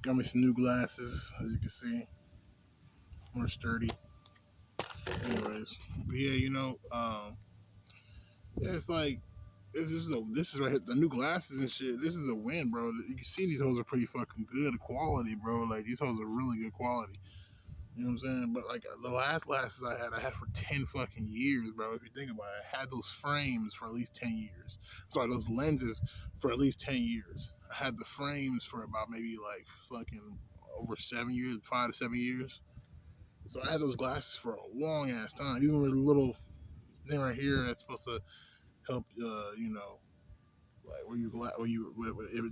Got me some new glasses, as you can see, more sturdy. Anyways, but yeah, yeah, it's like this is right here, the new glasses and shit. This is a win, bro. You can see these hoes are pretty fucking good quality, bro. Like these hoes are really good quality. You know what I'm saying? But like the last glasses I had for 10 fucking years, bro. If you think about it, I had those frames for at least 10 years. Sorry, those lenses for at least 10 years. I had the frames for about maybe like fucking over 7 years, 5 to 7 years. So I had those glasses for a long ass time. Even with a little thing right here that's supposed to help, like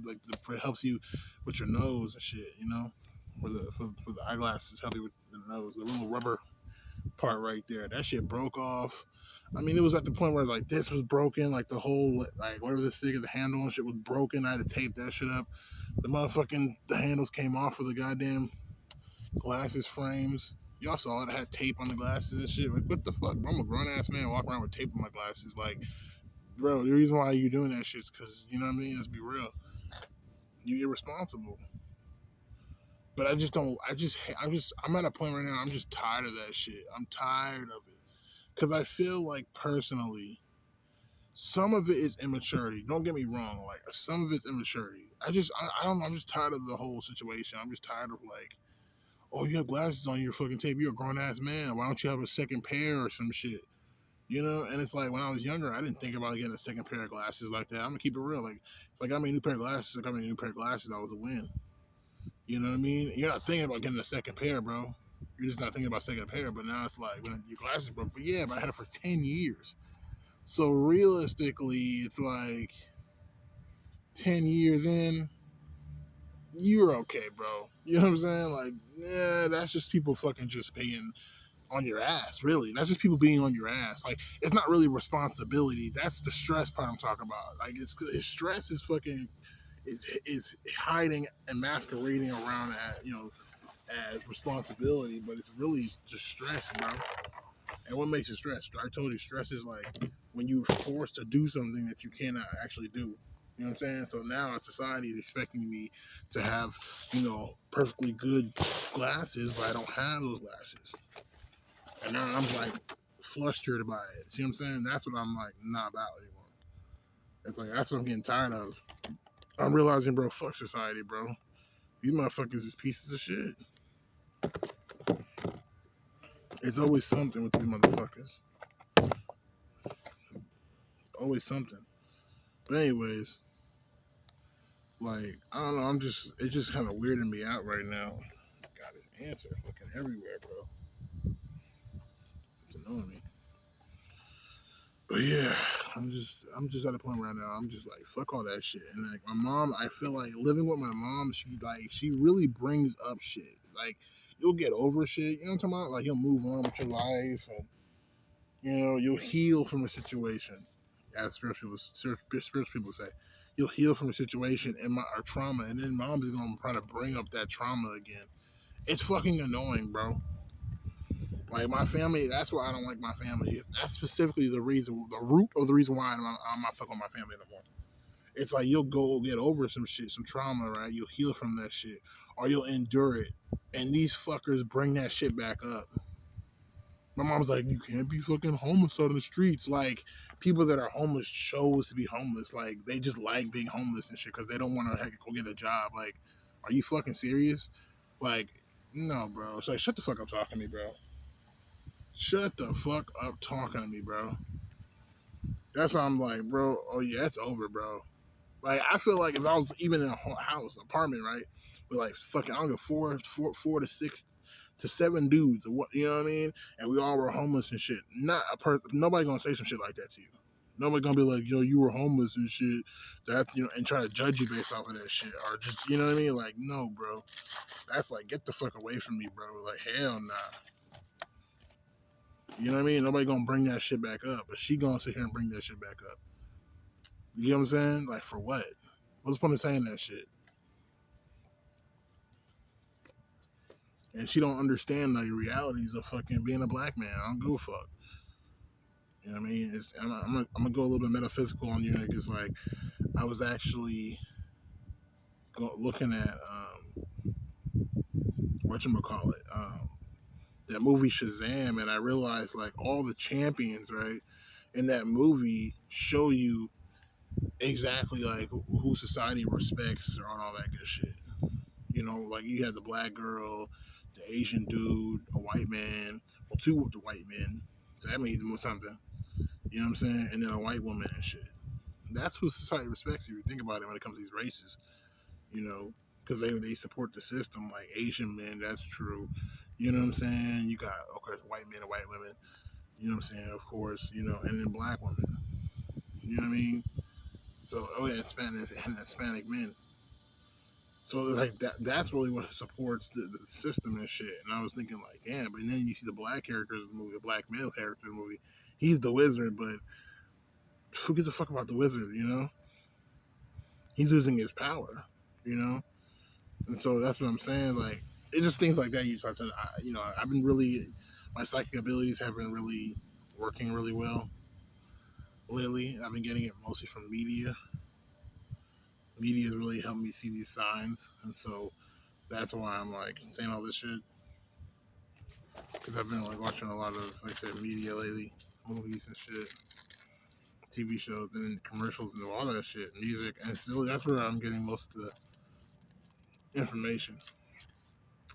like it helps you with your nose and shit, for the eyeglasses help you with the nose, the little rubber part right there. That shit broke off. I mean, it was at the point where it's like this was broken, like the whole like whatever this thing is, the handle and shit was broken. I had to tape that shit up. The handles came off of the goddamn glasses frames. Y'all saw it. I had tape on the glasses and shit. Like, what the fuck, bro? I'm a grown ass man walking around with tape on my glasses. Like, bro, the reason why you doing that shit is because, you know what I mean? Let's be real. You irresponsible. But I just don't, I'm at a point right now, I'm just tired of that shit. I'm tired of it. Because I feel like, personally, some of it is immaturity. Don't get me wrong. Like, some of it's immaturity. I don't know. I'm just tired of the whole situation. I'm just tired of, like, oh, you have glasses on your fucking tape. You're a grown ass man. Why don't you have a second pair or some shit? And it's like when I was younger, I didn't think about getting a second pair of glasses like that. I'm gonna keep it real. Like if I got me a new pair of glasses, that was a win. You know what I mean? You're not thinking about getting a second pair, bro. You're just not thinking about second pair. But now it's like when your glasses broke. But yeah, but I had it for 10 years. So realistically, it's like 10 years in, you're okay, bro. You know what I'm saying? Like, yeah, that's just people fucking just paying on your ass, really. That's just people being on your ass. Like, it's not really responsibility. That's the stress part I'm talking about. Like, stress is fucking is hiding and masquerading around as responsibility, but it's really just stress, bro. And what makes it stress? I told you, stress is like when you're forced to do something that you cannot actually do. You know what I'm saying? So now society is expecting me to have, perfectly good glasses, but I don't have those glasses. And now I'm like flustered by it. See what I'm saying? That's what I'm like not about anymore. It's like that's what I'm getting tired of. I'm realizing, bro, fuck society, bro. These motherfuckers is pieces of shit. It's always something with these motherfuckers. It's always something. But anyways, like I don't know. It's just kind of weirding me out right now. God, this answer fucking everywhere, bro. It's annoying me. But yeah, I'm just at a point right now. I'm just like, fuck all that shit. And like my mom, I feel like living with my mom, she really brings up shit. Like you'll get over shit. You know what I'm talking about? Like you'll move on with your life, and you'll heal from a situation. As spiritual people say, you'll heal from a situation and or trauma, and then mom's gonna try to bring up that trauma again. It's fucking annoying, bro. Like my family, that's why I don't like my family. That's specifically the root of the reason why I'm not fucking with my family no more. It's like you'll go get over some shit, some trauma, right? You'll heal from that shit, or you'll endure it. And these fuckers bring that shit back up. My mom's like, you can't be fucking homeless out in the streets. Like people that are homeless chose to be homeless. Like they just like being homeless and shit because they don't want to go get a job. Like, are you fucking serious? Like, no, bro. It's like shut the fuck up talking to me, bro. Shut the fuck up talking to me, bro. That's why I'm like, bro, oh yeah, it's over, bro. Like, I feel like if I was even in a house, apartment, right, with like fucking, I don't know, four to six to seven dudes, or what, you know what I mean? And we all were homeless and shit. Nobody gonna say some shit like that to you. Nobody gonna be like, yo, you were homeless and shit. And try to judge you based off of that shit, or just, you know what I mean? Like, no, bro. That's like, get the fuck away from me, bro. Like, hell nah. You know what I mean? Nobody gonna bring that shit back up, but she gonna sit here and bring that shit back up. You know what I'm saying? Like for what? What's the point of saying that shit? And she don't understand the realities of fucking being a black man. I don't give a fuck. You know what I mean? I'm gonna go a little bit metaphysical on you niggas. Like I was actually looking at whatchamacallit, that movie Shazam, and I realized like all the champions, right, in that movie show you exactly like who society respects on all that good shit. You know, like you had the black girl, the Asian dude, a white man, well, two of the white men. So that means something. You know what I'm saying? And then a white woman and shit. That's who society respects if you think about it when it comes to these races. You know, because they support the system. Like Asian men, that's true. You know what I'm saying? You got, of course, white men and white women. You know what I'm saying? Of course, you know, and then black women. You know what I mean? So, oh yeah, Hispanic men. So like that's really what supports the system and shit. And I was thinking like, damn, but then you see the black characters in the movie, the black male character in the movie. He's the wizard, but who gives a fuck about the wizard, you know? He's losing his power, you know? And so that's what I'm saying. Like, it's just things like that you start to, you know, I've been really, my psychic abilities have been really working really well lately. I've been getting it mostly from media. Media has really helped me see these signs. And so that's why I'm like saying all this shit. Because I've been like watching a lot of, like I said, media lately, movies and shit, TV shows, and commercials and all that shit, music, and still that's where I'm getting most of the information.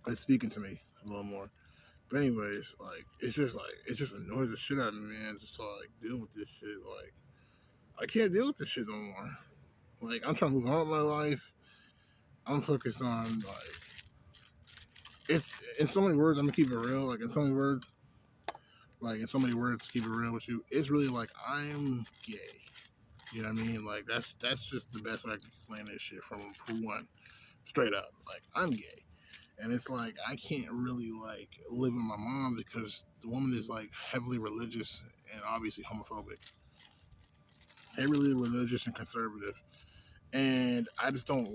It's speaking to me a little more. But anyways, like it just annoys the shit out of me, man. Just to like deal with this shit. Like I can't deal with this shit no more. Like I'm trying to move on with my life. I'm focused on like it. In so many words, I'm gonna keep it real. Like in so many words, to keep it real with you, it's really like I'm gay. You know what I mean? Like that's just the best way I can explain this shit from one, straight up. Like I'm gay. And it's like I can't really like live with my mom because the woman is like heavily religious and obviously homophobic, heavily religious and conservative. And I just don't.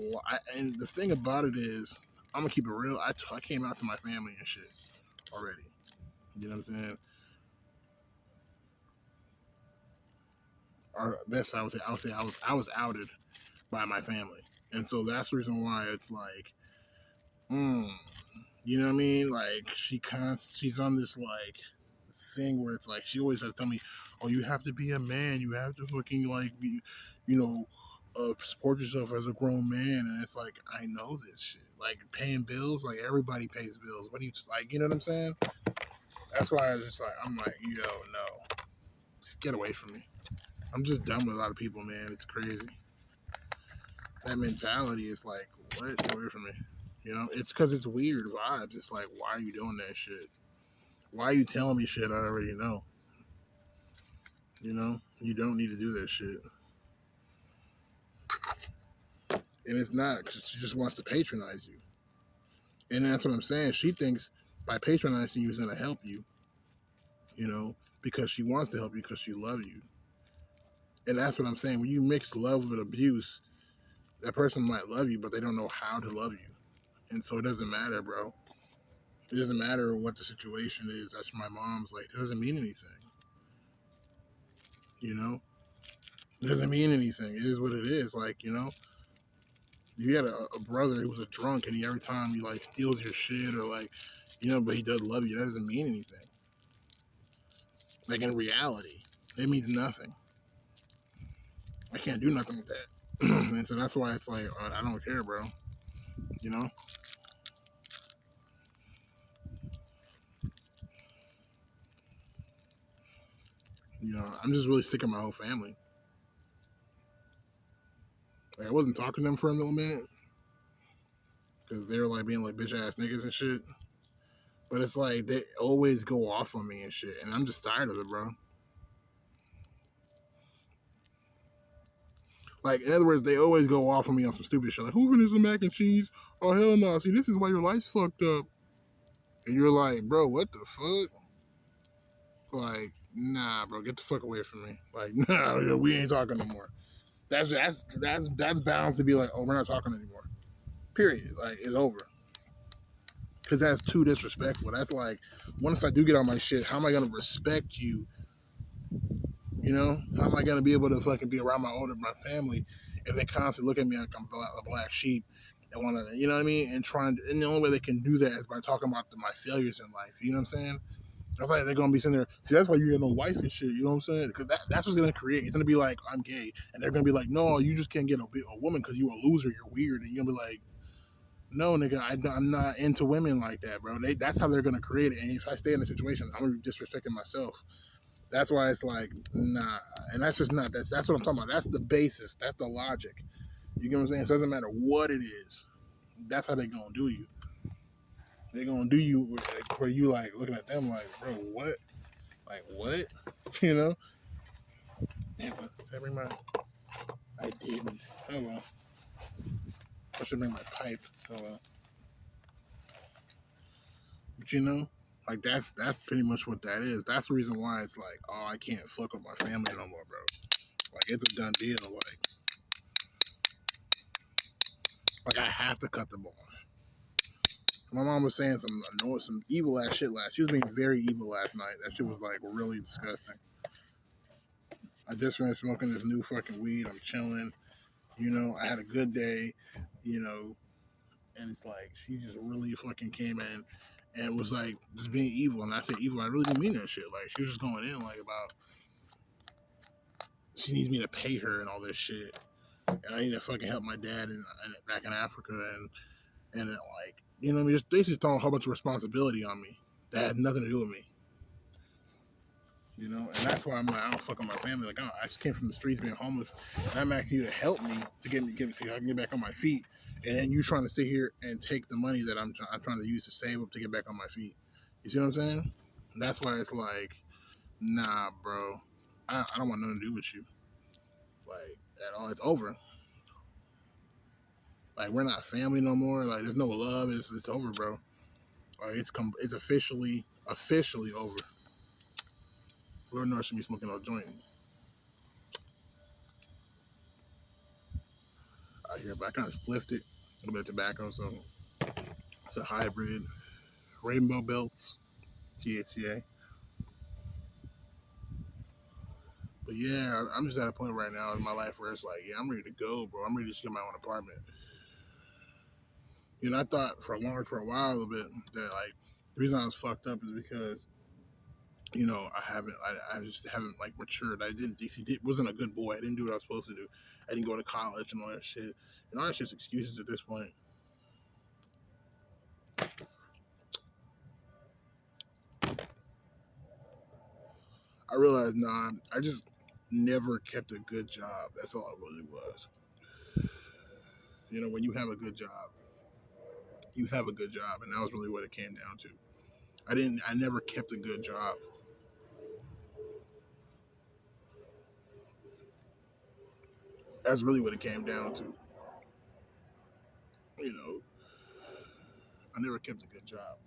And the thing about it is, I'm gonna keep it real. I came out to my family and shit already. You know what I'm saying? Or best I would say I was outed by my family, and so that's the reason why it's like, mm, you know what I mean? Like she's on this like thing where it's like she always has to tell me, "Oh, you have to be a man. You have to fucking like be, you know, support yourself as a grown man." And it's like I know this shit. Like paying bills, like everybody pays bills. What do you like? You know what I'm saying? That's why I was just like I'm like, yo, no, just get away from me. I'm just done with a lot of people, man. It's crazy. That mentality is like, what? Get away from me. You know, it's because it's weird vibes. It's like, why are you doing that shit? Why are you telling me shit I already know? You know, you don't need to do that shit. And it's not because she just wants to patronize you. And that's what I'm saying. She thinks by patronizing you is going to help you, you know, because she wants to help you because she loves you. And that's what I'm saying. When you mix love with abuse, that person might love you, but they don't know how to love you. And so it doesn't matter, bro. It doesn't matter what the situation is. That's my mom's like, it doesn't mean anything. You know? It doesn't mean anything. It is what it is. Like, you know, if you had a brother who was a drunk and he every time he like steals your shit or like, you know, but he does love you, that doesn't mean anything. Like in reality, it means nothing. I can't do nothing with that. And so that's why it's like, I don't care, bro. You know? You know, I'm just really sick of my whole family. Like, I wasn't talking to them for a little minute because they were like being like bitch ass niggas and shit. But it's like they always go off on me and shit, and I'm just tired of it, bro. Like in other words, they always go off on me on some stupid shit. Like, who finished the mac and cheese? Oh hell no! See, this is why your life's fucked up. And you're like, bro, what the fuck? Like, nah, bro, get the fuck away from me. Like, nah, we ain't talking no more. That's bound to be like, oh, we're not talking anymore. Period. Like, it's over. Because that's too disrespectful. That's like, once I do get on my shit, how am I gonna respect you? You know, how am I gonna be able to fucking be around my family if they constantly look at me like I'm a black sheep, and want to, you know what I mean, and the only way they can do that is by talking about my failures in life. You know what I'm saying? That's like they're gonna be sitting there. See, that's why you get no wife and shit. You know what I'm saying? Because that's what's gonna create. It's gonna be like I'm gay, and they're gonna be like, no, you just can't get a woman because you a loser. You're weird, and you're gonna be like, no, nigga, I'm not into women like that, bro. That's how they're gonna create it. And if I stay in a situation, I'm gonna be disrespecting myself. That's why it's like, nah, and that's just not. That's what I'm talking about. That's the basis. That's the logic. You get what I'm saying? So it doesn't matter what it is. That's how they gonna do you. They gonna do you where you like looking at them like, bro, what? Like what? You know? Damn, did I bring my? I didn't. Oh well. I should bring my pipe. Oh well. But you know, like that's pretty much what that is. That's the reason why it's like, oh, I can't fuck with my family no more, bro. Like it's a done deal. Like I have to cut them off. My mom was saying some evil ass shit last. She was being very evil last night. That shit was like really disgusting. I just finished smoking this new fucking weed. I'm chilling. You know, I had a good day. You know, and it's like she just really fucking came in and was like just being evil. And I said evil. I really didn't mean that shit. Like she was just going in like about she needs me to pay her and all this shit. And I need to fucking help my dad back in Africa and like you know what I mean, just basically throwing a whole bunch of responsibility on me that had nothing to do with me. You know, and that's why I'm like, I don't fuck with my family. Like, I just came from the streets being homeless, and I'm asking you to help me to so I can get back on my feet. And then you trying to sit here and take the money that I'm trying to use to save up to get back on my feet. You see what I'm saying? That's why it's like, nah, bro, I don't want nothing to do with you, like at all. It's over. Like we're not family no more. Like there's no love. It's over, bro. Like it's officially over. Lord knows should be smoking no joint out here, but I kind of spliffed it. A little bit of tobacco, so it's a hybrid. Rainbow Belts, THCA. But yeah, I'm just at a point right now in my life where it's like, yeah, I'm ready to go, bro. I'm ready to just get my own apartment. You know, I thought for a while a little bit that like the reason I was fucked up is because you know I just haven't like matured. I didn't DC wasn't a good boy. I didn't do what I was supposed to do. I didn't go to college and all that shit. And all that shit's excuses at this point. I realized, nah, I just never kept a good job. That's all it really was. You know, when you have a good job, you have a good job, and that was really what it came down to. I never kept a good job. That's really what it came down to. You know, I never kept a good job,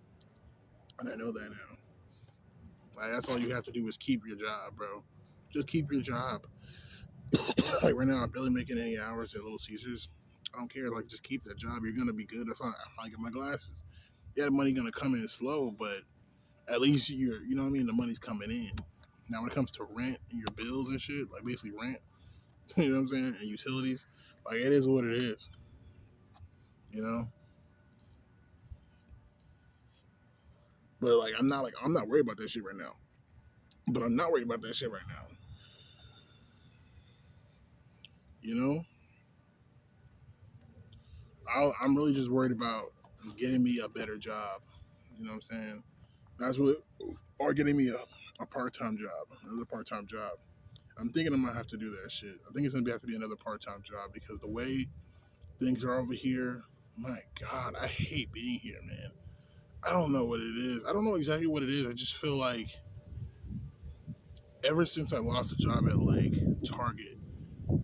and I know that now. Like that's all you have to do is keep your job, bro. Just keep your job. Like right now, I'm barely making any hours at Little Caesars. I don't care. Like just keep that job. You're gonna be good. That's why I get my glasses. Yeah, the money gonna come in slow, but at least you know what I mean. The money's coming in. Now when it comes to rent and your bills and shit, like basically rent, you know what I'm saying, and utilities, like it is what it is. You know, but I'm not worried about that shit right now. But I'm not worried about that shit right now. You know, I'm really just worried about getting me a better job. You know what I'm saying? That's what, or getting me a part time job, another part time job. I'm thinking I might have to do that shit. I think it's gonna have to be another part time job because the way things are over here, my God, I hate being here, man. I don't know what it is. I don't know exactly what it is. I just feel like ever since I lost a job at like Target,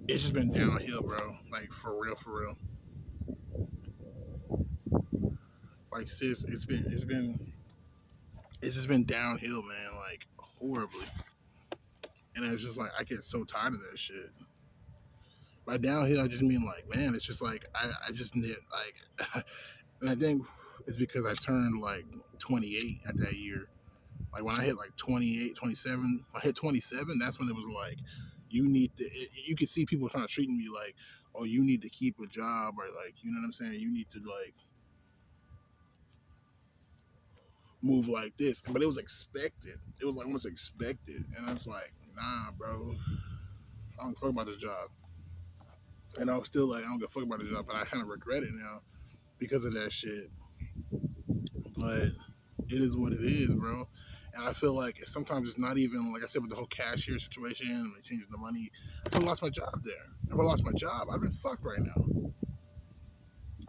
it's just been downhill, bro. Like for real, for real. Like sis, it's just been downhill, man. Like horribly. And it's just like I get so tired of that shit. By downhill, I just mean like, man, it's just like I just need like, and I think it's because I turned like 28 at that year. Like when I hit like 28, 27, I hit 27. That's when it was like, you need to. You could see people kind of treating me like, oh, you need to keep a job, or like, you know what I'm saying? You need to like move like this. But it was expected. It was like almost expected. And I was like, nah, bro, I don't fuck about this job. And I was still like, I don't give a fuck about the job, but I kind of regret it now because of that shit. But it is what it is, bro. And I feel like sometimes it's not even, like I said, with the whole cashier situation and changing the money. I lost my job there. If I lost my job, I've been fucked right now.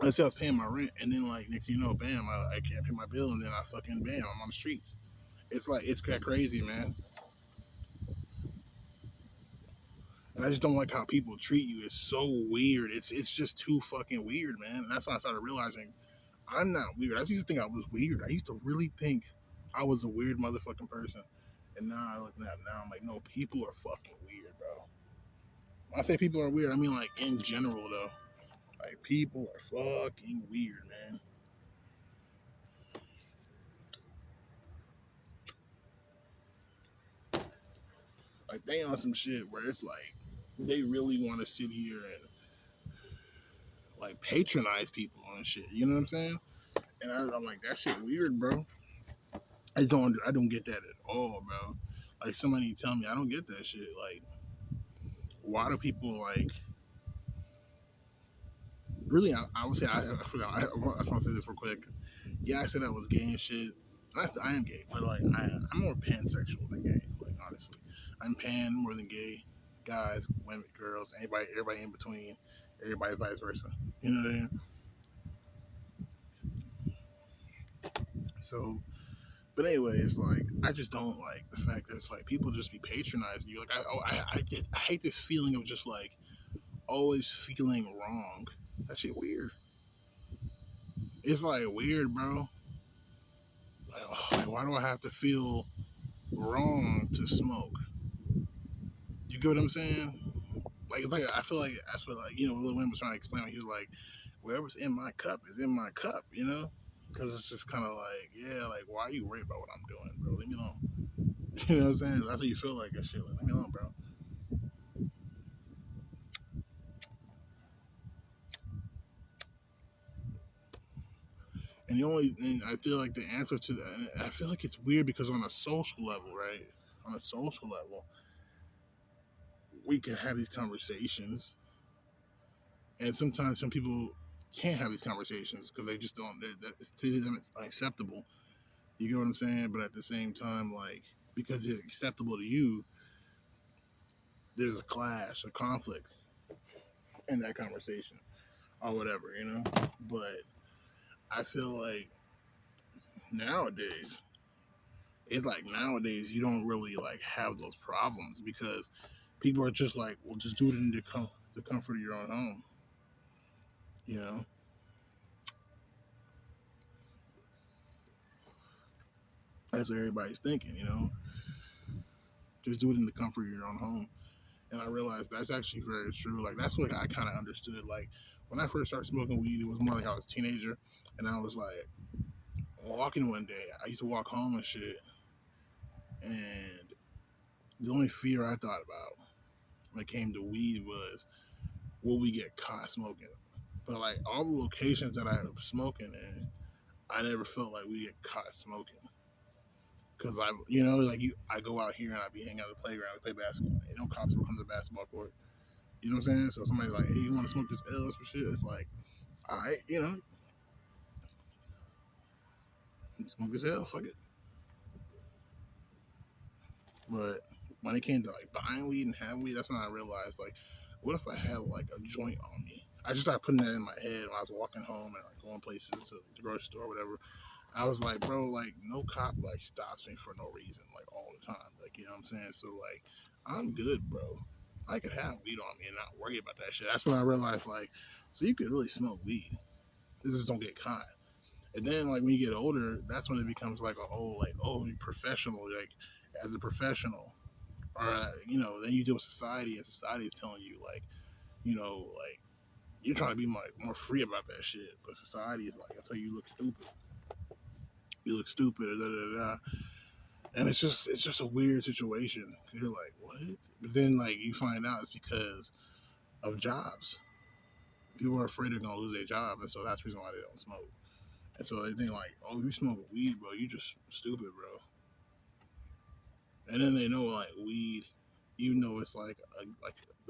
Let's say I was paying my rent, and then like next thing you know, bam, I can't pay my bill, and then I fucking bam, I'm on the streets. It's like it's that crazy, man. And I just don't like how people treat you. It's so weird. It's just too fucking weird, man. And that's when I started realizing I'm not weird. I used to think I was weird. I used to really think I was a weird motherfucking person. And now I look at that now, I'm like, no, people are fucking weird, bro. When I say people are weird, I mean like in general though. Like people are fucking weird, man. Like they on some shit where it's like they really want to sit here and like patronize people and shit. You know what I'm saying? And I'm like, that shit weird, bro. I don't get that at all, bro. Like somebody tell me I don't get that shit. Like, why do people like really? I would say I forgot. I want to say this real quick. Yeah, I said I was gay and shit. I am gay, but like I'm more pansexual than gay. Like honestly, I'm pan more than gay. Guys, women, girls, everybody in between, everybody vice versa. You know what I mean? So, but anyway, it's like I just don't like the fact that it's like people just be patronizing you. Like I hate this feeling of just like always feeling wrong. That shit weird. It's like weird, bro. Like, oh, like why do I have to feel wrong to smoke? You get what I'm saying? Like it's like I feel like that's what like Lil Wayne was trying to explain. He was like, whatever's in my cup is in my cup, you know? Because it's just kind of like, yeah, like why are you worried about what I'm doing, bro? Leave me alone. You know what I'm saying? That's what you feel like and shit. Like, leave me alone, bro. And I feel like the answer to that, I feel like it's weird because on a social level, right? On a social level, we can have these conversations, and sometimes some people can't have these conversations because they just don't. To them, it's unacceptable. You get what I'm saying? But at the same time, like because it's acceptable to you, there's a clash, a conflict in that conversation or whatever, you know. But I feel like nowadays, it's like nowadays you don't really like have those problems because people are just like, well, just do it in the comfort of your own home, you know. That's what everybody's thinking, you know. Just do it in the comfort of your own home. And I realized that's actually very true. Like that's what I kind of understood. Like when I first started smoking weed, it was more like I was a teenager, and I was like walking one day. I used to walk home and shit, and the only fear I thought about when it came to weed was will we get caught smoking? But like all the locations that I was smoking in, I never felt like we get caught smoking. Cause like I go out here and I be hanging out at the playground, we play basketball. And no cops will come to the basketball court. You know what I'm saying? So somebody's like, "Hey, you want to smoke this L or some shit?" It's like, all right, smoke this L, fuck it. But when it came to like buying weed and having weed, that's when I realized like, what if I had like a joint on me? I just started putting that in my head when I was walking home and like going places to the grocery store or whatever. I was like, bro, like no cop like stops me for no reason, like all the time. Like, you know what I'm saying? So like I'm good, bro. I could have weed on me and not worry about that shit. That's when I realized like, so you could really smoke weed. This just don't get caught. And then like when you get older, that's when it becomes like a whole like, oh, you're professional, like as a professional. Or then you deal with society and society is telling you like, like you're trying to be like more free about that shit. But society is like, until you look stupid. You look stupid, da da da. And it's just a weird situation. Cause you're like, what? But then like you find out it's because of jobs. People are afraid they're gonna lose their job, and so that's the reason why they don't smoke. And so they think like, oh, you smoking weed, bro, you just stupid, bro. And then they know like weed, even though it's like